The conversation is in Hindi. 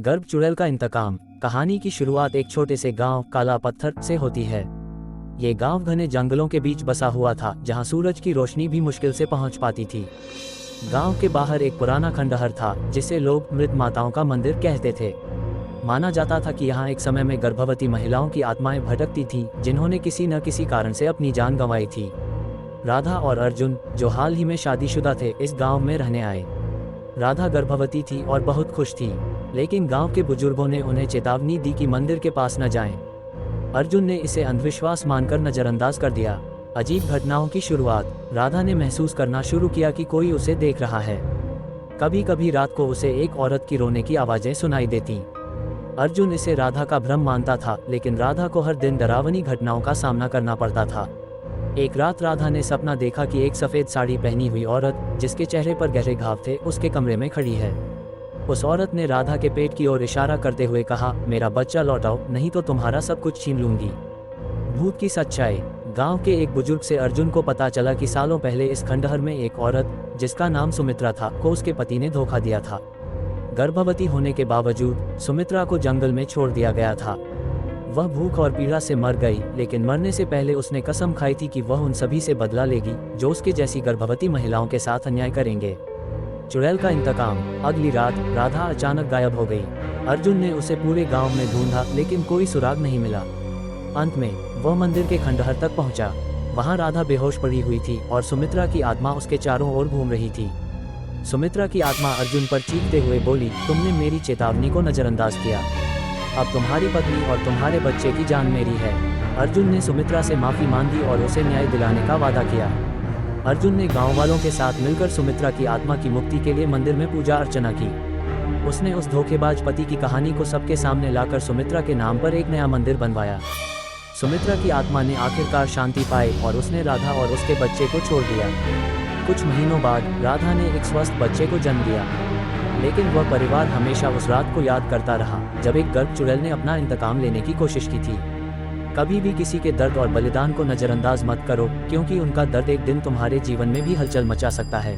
गर्भ चुड़ैल का इंतकाम। कहानी की शुरुआत एक छोटे से गांव काला पत्थर से होती है। ये गांव घने जंगलों के बीच बसा हुआ था, जहां सूरज की रोशनी भी मुश्किल से पहुंच पाती थी। गांव के बाहर एक पुराना खंडहर था, जिसे लोग मृत माताओं का मंदिर कहते थे। माना जाता था कि यहाँ एक समय में गर्भवती महिलाओं की आत्माएं भटकती थीं, जिन्होंने किसी न किसी कारण से अपनी जान गंवाई थी। राधा और अर्जुन, जो हाल ही में शादीशुदा थे, इस गांव में रहने आए। राधा गर्भवती थी और बहुत खुश थी, लेकिन गांव के बुजुर्गों ने उन्हें चेतावनी दी कि मंदिर के पास न जाएं। अर्जुन ने इसे अंधविश्वास मानकर नजरअंदाज कर दिया। अजीब घटनाओं की शुरुआत। राधा ने महसूस करना शुरू किया कि कोई उसे देख रहा है। कभी कभी रात को उसे एक औरत की रोने की आवाजें सुनाई देती। अर्जुन इसे राधा का भ्रम मानता था, लेकिन राधा को हर दिन डरावनी घटनाओं का सामना करना पड़ता था। एक रात राधा ने सपना देखा कि एक सफ़ेद साड़ी पहनी हुई औरत, जिसके चेहरे पर गहरे घाव थे, उसके कमरे में खड़ी है। उस औरत ने राधा के पेट की ओर इशारा करते हुए कहा, मेरा बच्चा लौटाओ, नहीं तो तुम्हारा सब कुछ छीन लूंगी। भूत की सच्चाई। गांव के एक बुजुर्ग से अर्जुन को पता चला कि सालों पहले इस खंडहर में एक औरत, जिसका नाम सुमित्रा था, को उसके पति ने धोखा दिया था। गर्भवती होने के बावजूद सुमित्रा को जंगल में छोड़ दिया गया था। वह भूख और पीड़ा से मर गई, लेकिन मरने से पहले उसने कसम खाई थी कि वह उन सभी से बदला लेगी जो उसके जैसी गर्भवती महिलाओं के साथ अन्याय करेंगे। चुड़ैल का इंतकाम। अगली रात राधा अचानक गायब हो गई। अर्जुन ने उसे पूरे गांव में ढूंढा, लेकिन कोई सुराग नहीं मिला। अंत में वह मंदिर के खंडहर तक पहुंचा। वहां राधा बेहोश पड़ी हुई थी और सुमित्रा की आत्मा उसके चारों ओर घूम रही थी। सुमित्रा की आत्मा अर्जुन पर चीखते हुए बोली, तुमने मेरी चेतावनी को नजरअंदाज किया। अब तुम्हारी पत्नी और तुम्हारे बच्चे की जान मेरी है। अर्जुन ने सुमित्रा से माफी मांगी और उसे न्याय दिलाने का वादा किया। अर्जुन ने गांव वालों के साथ मिलकर सुमित्रा की आत्मा की मुक्ति के लिए मंदिर में पूजा अर्चना की। उसने उस धोखेबाज पति की कहानी को सबके सामने लाकर सुमित्रा के नाम पर एक नया मंदिर बनवाया। सुमित्रा की आत्मा ने आखिरकार शांति पाई और उसने राधा और उसके बच्चे को छोड़ दिया। कुछ महीनों बाद राधा ने एक स्वस्थ बच्चे को जन्म दिया, लेकिन वह परिवार हमेशा उस रात को याद करता रहा जब एक गर्भ चुड़ैल ने अपना इंतकाम लेने की कोशिश की थी। कभी भी किसी के दर्द और बलिदान को नजरअंदाज मत करो, क्योंकि उनका दर्द एक दिन तुम्हारे जीवन में भी हलचल मचा सकता है।